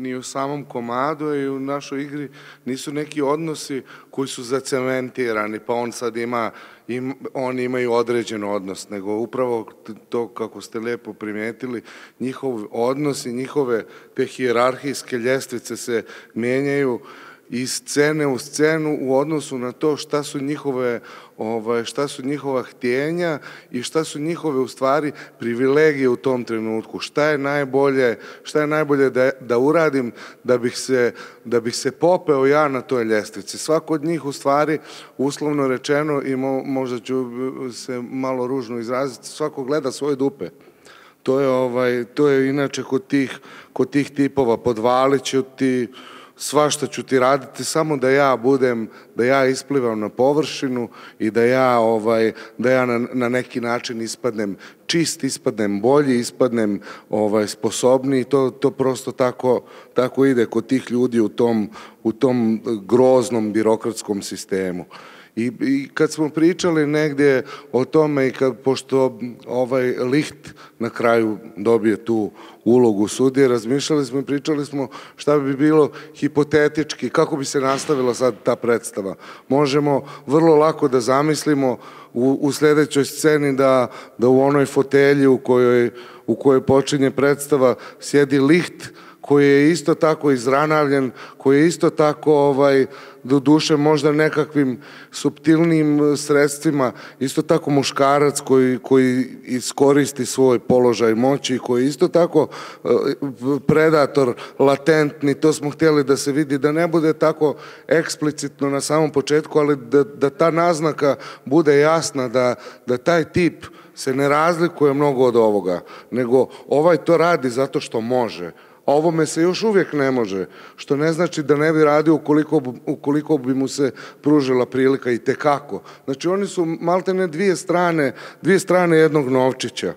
ni u samom komadu i u našoj igri nisu neki odnosi koji su zacementirani, pa on sad oni imaju određen odnos, nego upravo to, kako ste lepo primetili, njihov odnos i njihove te hijerarhijske ljestvice se menjaju iz scene u scenu u odnosu na to šta su njihova htjenja i šta su njihove u stvari privilegije u tom trenutku. Šta je najbolje da uradim da bih se popeo ja na toj ljestvici. Svako od njih u stvari, uslovno rečeno, i možda ću se malo ružno izraziti, svako gleda svoje dupe. To je inače kod tih tipova, podvalit ću ti, svašta ću ti raditi, samo da ja isplivam na površinu i da ja na neki način ispadnem čist, ispadnem bolji, ispadnem sposobniji. To prosto tako ide kod tih ljudi u tom groznom birokratskom sistemu. I kad smo pričali negdje o tome i pošto Licht na kraju dobije tu ulogu sudije, razmišljali smo i pričali smo šta bi bilo hipotetički, kako bi se nastavila sad ta predstava. Možemo vrlo lako da zamislimo u sledećoj sceni da u onoj fotelji u kojoj počinje predstava sjedi Licht, koji je isto tako izranavljen, koji je isto tako, do duše možda nekakvim suptilnim sredstvima, isto tako muškarac koji iskoristi svoj položaj moći, koji je isto tako predator, latentni, to smo htjeli da se vidi, da ne bude tako eksplicitno na samom početku, ali da ta naznaka bude jasna, da taj tip se ne razlikuje mnogo od ovoga, nego ovaj to radi zato što može. A ovome se još uvijek ne može, što ne znači da ne bi radio ukoliko bi mu se pružila prilika i tekako. Znači, oni su maltene dvije strane jednog novčića.